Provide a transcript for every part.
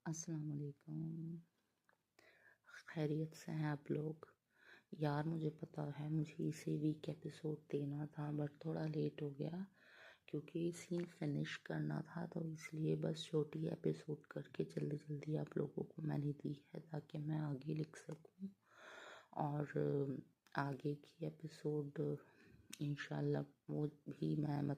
अस्सलाम वालेकुम। खैरियत से हैं आप लोग? यार मुझे पता है मुझे इसी वीक एपिसोड देना था बट थोड़ा लेट हो गया क्योंकि सीन फिनिश करना था, तो इसलिए बस छोटी एपिसोड करके जल्दी जल्दी आप लोगों को मैंने दी है ताकि मैं आगे लिख सकूं। और आगे की एपिसोड इंशाल्लाह वो भी मैं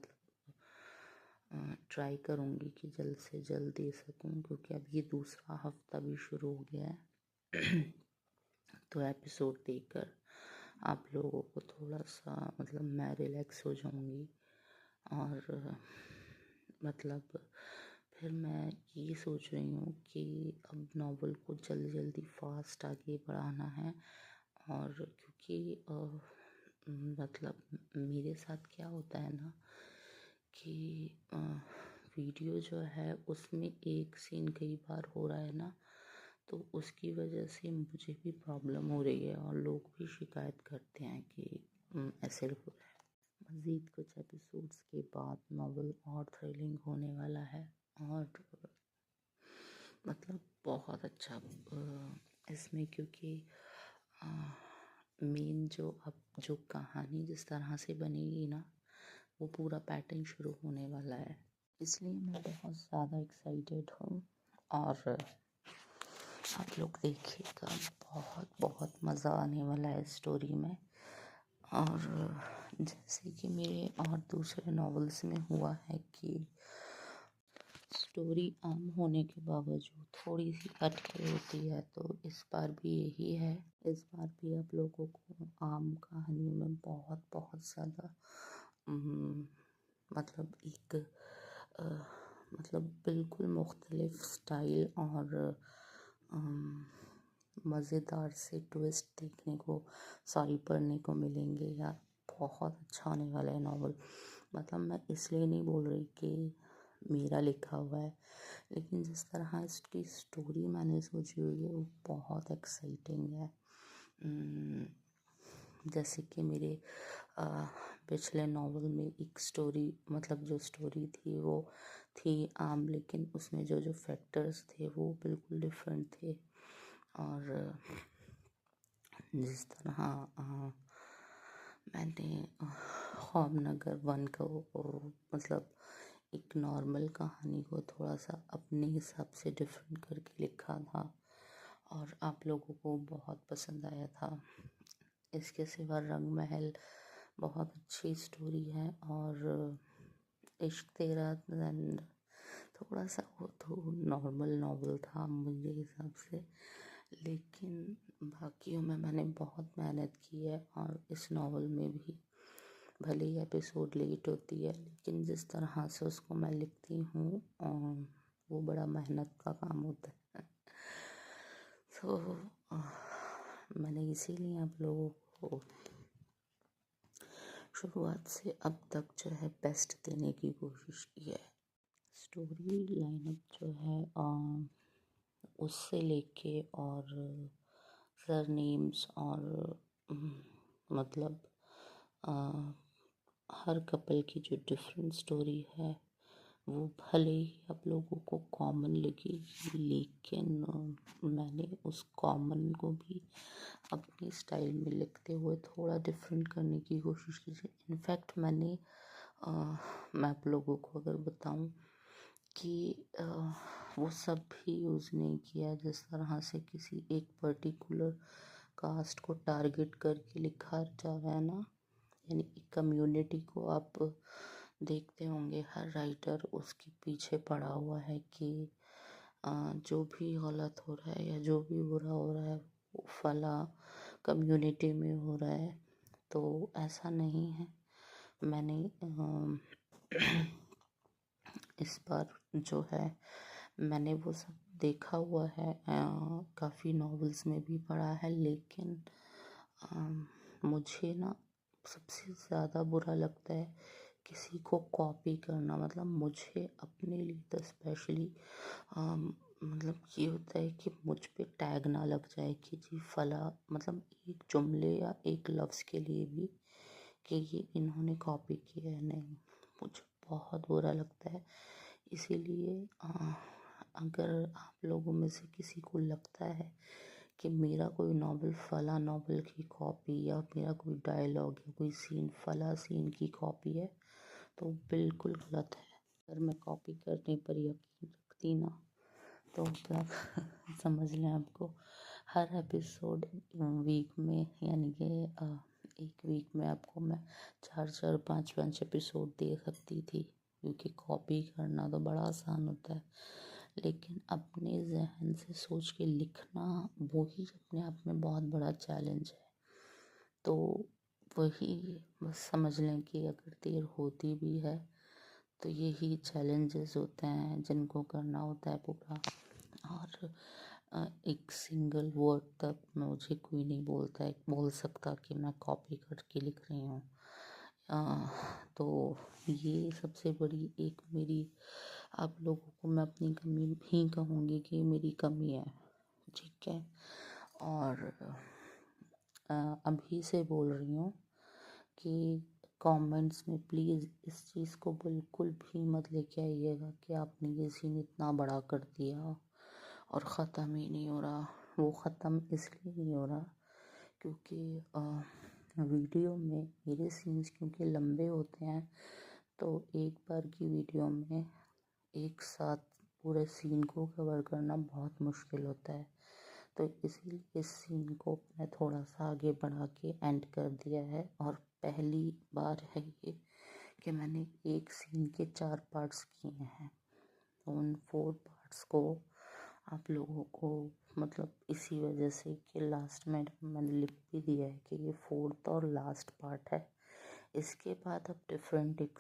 ट्राई करूँगी कि जल्द से जल्द दे सकूँ, क्योंकि अब ये दूसरा हफ्ता भी शुरू हो गया है। तो एपिसोड देकर आप लोगों को थोड़ा सा मैं रिलैक्स हो जाऊँगी। और फिर मैं ये सोच रही हूँ कि अब नॉवल को जल्दी जल्दी फास्ट आगे बढ़ाना है। और क्योंकि मेरे साथ क्या होता है ना कि वीडियो जो है उसमें एक सीन कई बार हो रहा है ना, तो उसकी वजह से मुझे भी प्रॉब्लम हो रही है और लोग भी शिकायत करते हैं कि ऐसे हो रहा है। मज़ीद कुछ एपिसोड्स के बाद नॉवल और थ्रिलिंग होने वाला है और बहुत अच्छा इसमें, क्योंकि मेन जो कहानी जिस तरह से बनेगी ना वो पूरा पैटर्न शुरू होने वाला है, इसलिए मैं बहुत ज़्यादा एक्साइटेड हूँ। और आप लोग देखिएगा, बहुत बहुत मज़ा आने वाला है स्टोरी में। और जैसे कि मेरे और दूसरे नॉवेल्स में हुआ है कि स्टोरी आम होने के बावजूद थोड़ी सी अटके होती है, तो इस बार भी यही है। इस बार भी आप लोगों को आम कहानियों में बहुत बहुत ज़्यादा एक बिल्कुल मुख्तलिफ स्टाइल और मज़ेदार से ट्विस्ट पढ़ने को मिलेंगे यार। बहुत अच्छा होने वाला है नॉवल। मैं इसलिए नहीं बोल रही कि मेरा लिखा हुआ है, लेकिन जिस तरह इसकी स्टोरी मैंने सोची हुई है वो बहुत एक्साइटिंग है। जैसे कि मेरे पिछले नॉवल में एक स्टोरी जो स्टोरी थी वो थी आम, लेकिन उसमें जो जो फैक्टर्स थे वो बिल्कुल डिफरेंट थे। और जिस तरह मैंने ख्वाबनगर 1 को एक नॉर्मल कहानी को थोड़ा सा अपने हिसाब से डिफरेंट करके लिखा था और आप लोगों को बहुत पसंद आया था। इसके सिवा रंग महल बहुत अच्छी स्टोरी है और इश्क तेरा थोड़ा सा वो तो नॉर्मल नॉवल था मेरे हिसाब से, लेकिन बाकियों में मैंने बहुत मेहनत की है। और इस नॉवल में भी भले ही एपिसोड लेट होती है, लेकिन जिस तरह से उसको मैं लिखती हूँ वो बड़ा मेहनत का काम होता है। तो मैंने इसीलिए आप लोगों को शुरुआत से अब तक जो है बेस्ट देने की कोशिश की है। स्टोरी लाइनअप जो है उससे लेके और सरनेम्स और आ, हर कपल की जो डिफरेंट स्टोरी है वो भले ही आप लोगों को कॉमन लगी, लेकिन मैंने उस कॉमन को भी अपनी स्टाइल में लिखते हुए थोड़ा डिफरेंट करने की कोशिश की थी। इनफैक्ट मैं आप लोगों को अगर बताऊं कि वो सब भी यूज़ नहीं किया जिस तरह से किसी एक पर्टिकुलर कास्ट को टारगेट करके लिखा जा रहा है ना, यानी एक कम्युनिटी को आप देखते होंगे हर राइटर उसके पीछे पड़ा हुआ है कि जो भी गलत हो रहा है या जो भी बुरा हो रहा है वो फला कम्युनिटी में हो रहा है। तो ऐसा नहीं है। मैंने इस बार जो है मैंने वो सब देखा हुआ है, काफ़ी नॉवेल्स में भी पढ़ा है, लेकिन मुझे ना सबसे ज़्यादा बुरा लगता है किसी को कॉपी करना। मुझे अपने लिए तो स्पेशली ये होता है कि मुझ पे टैग ना लग जाए कि जी फला, एक जुमले या एक लफ्ज़ के लिए भी कि ये इन्होंने कॉपी किया है। नहीं, मुझे बहुत बुरा लगता है। इसीलिए अगर आप लोगों में से किसी को लगता है कि मेरा कोई नॉवल फला नॉवल की कॉपी या मेरा कोई डायलॉग या कोई सीन फला सीन की कॉपी है, तो बिल्कुल गलत है। अगर मैं कॉपी करने पर यकीन रखती ना, तो क्या समझ लें आपको, हर एपिसोड वीक में, यानी कि एक वीक में आपको मैं 4-4 5-5 एपिसोड दे सकती थी, क्योंकि कॉपी करना तो बड़ा आसान होता है, लेकिन अपने जहन से सोच के लिखना वो ही अपने आप में बहुत बड़ा चैलेंज है। तो वही बस समझ लें कि अगर देर होती भी है तो यही चैलेंजेस होते हैं जिनको करना होता है पूरा। और एक सिंगल वर्ड तक मुझे कोई नहीं बोल सकता कि मैं कॉपी करके लिख रही हूँ। तो ये सबसे बड़ी एक मेरी, आप लोगों को मैं अपनी कमी ही कहूँगी कि मेरी कमी है, ठीक है। और अभी से बोल रही हूँ कि कमेंट्स में प्लीज़ इस चीज़ को बिल्कुल भी मत लेके आइएगा कि आपने ये सीन इतना बड़ा कर दिया और ख़त्म ही नहीं हो रहा। वो ख़त्म इसलिए नहीं हो रहा क्योंकि वीडियो में मेरे सीन्स क्योंकि लंबे होते हैं, तो एक बार की वीडियो में एक साथ पूरे सीन को कवर करना बहुत मुश्किल होता है। तो इसीलिए इस सीन को मैं थोड़ा सा आगे बढ़ा के एंड कर दिया है, और पहली बार है ये कि मैंने एक सीन के 4 पार्ट्स किए हैं। तो उन 4 पार्ट्स को आप लोगों को, मतलब इसी वजह से कि लास्ट में मैंने लिख भी दिया है कि ये 4th और लास्ट पार्ट है, इसके बाद अब डिफरेंट एक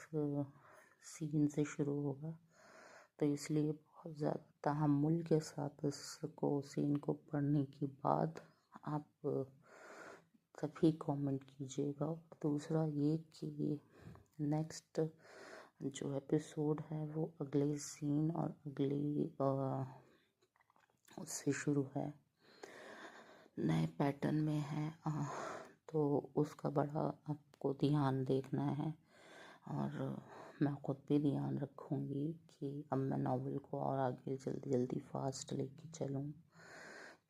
सीन से शुरू होगा। तो इसलिए बहुत ज़्यादा तहम्मुल के साथ इसको सीन को पढ़ने के बाद आप सभी कमेंट कीजिएगा। दूसरा ये कि नेक्स्ट जो एपिसोड है वो अगले सीन और अगली उससे शुरू है, नए पैटर्न में है। तो उसका बड़ा आपको ध्यान देखना है, और मैं खुद भी ध्यान रखूँगी कि अब मैं नॉवल को और आगे जल्दी जल्दी फास्ट लेके चलूँ,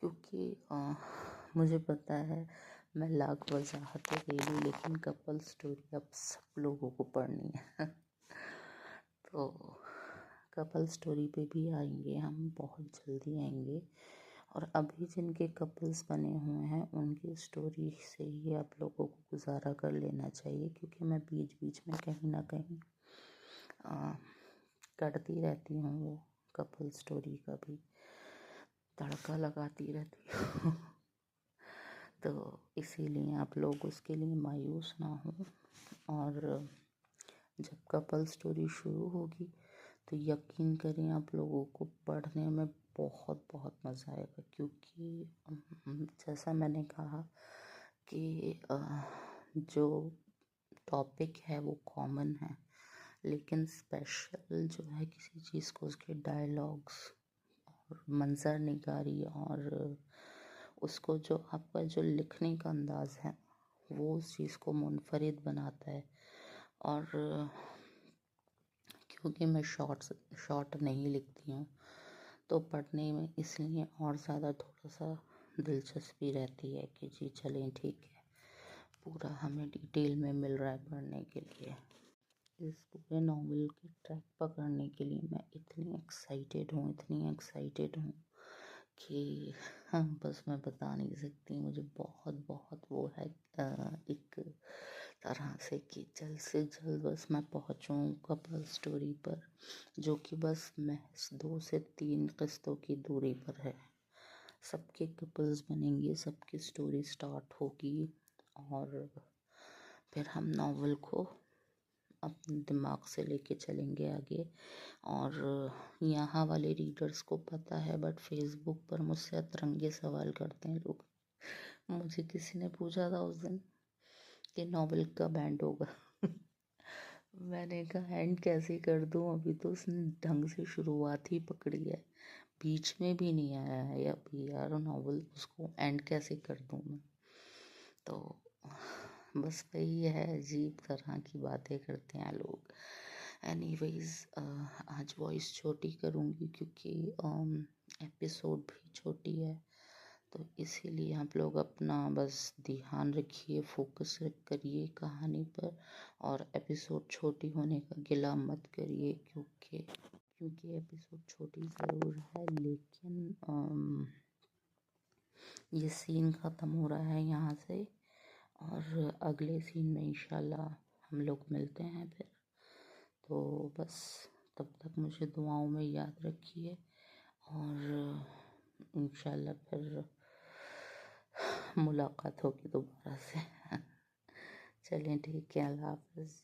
क्योंकि मुझे पता है मैं लाख वजाहतें दे दूँ, लेकिन कपल स्टोरी अब सब लोगों को पढ़नी है। तो कपल स्टोरी पे भी आएंगे हम, बहुत जल्दी आएंगे। और अभी जिनके कपल्स बने हुए हैं उनकी स्टोरी से ही आप लोगों को गुजारा कर लेना चाहिए, क्योंकि मैं बीच बीच में कहीं ना कहीं करती रहती हूँ, वो कपल स्टोरी का भी तड़का लगाती रहती हूँ। तो इसीलिए आप लोग उसके लिए मायूस ना हो, और जब कपल स्टोरी शुरू होगी तो यकीन करें आप लोगों को पढ़ने में बहुत बहुत मज़ा आएगा, क्योंकि जैसा मैंने कहा कि जो टॉपिक है वो कॉमन है, लेकिन स्पेशल जो है किसी चीज़ को उसके डायलॉग्स और मंजर निगारी और उसको जो आपका जो लिखने का अंदाज़ है वो उस चीज़ को मुनफरिद बनाता है। और क्योंकि मैं शॉर्ट नहीं लिखती हूँ, तो पढ़ने में इसलिए और ज़्यादा थोड़ा सा दिलचस्पी रहती है कि जी चलें ठीक है, पूरा हमें डिटेल में मिल रहा है पढ़ने के लिए। इस पूरे नॉवल की ट्रैक पकड़ने के लिए मैं इतनी एक्साइटेड हूँ कि हाँ, बस मैं बता नहीं सकती। मुझे बहुत बहुत वो है एक तरह से कि जल्द से जल्द बस मैं पहुँचूँ कपल स्टोरी पर, जो कि बस महज 2 से 3 किस्तों की दूरी पर है। सबके कपल्स बनेंगे, सबकी स्टोरी स्टार्ट होगी, और फिर हम नावल को अपने दिमाग से लेके चलेंगे आगे। और यहाँ वाले रीडर्स को पता है, बट फेसबुक पर मुझसे अतरंगे सवाल करते हैं लोग। मुझे किसी ने पूछा था उस दिन कि नावल कब एंड होगा। मैंने कहा एंड कैसे कर दूँ, अभी तो उसने ढंग से शुरुआत ही पकड़ी है, बीच में भी नहीं आया है अभी यार नावल, उसको एंड कैसे कर दूँ मैं। तो बस वही है, अजीब तरह की बातें करते हैं लोग। एनीवेज आज वॉइस छोटी करूँगी क्योंकि एपिसोड भी छोटी है, तो इसीलिए आप लोग अपना बस ध्यान रखिए, फोकस करिए कहानी पर, और एपिसोड छोटी होने का गिला मत करिए क्योंकि एपिसोड छोटी ज़रूर है, लेकिन ये सीन ख़त्म हो रहा है यहाँ से, और अगले सीन में इंशाल्लाह हम लोग मिलते हैं फिर। तो बस तब तक मुझे दुआओं में याद रखिए, और इंशाल्लाह फिर मुलाकात होगी दोबारा से। चलें, ठीक है, अल्लाह हाफ़िज़।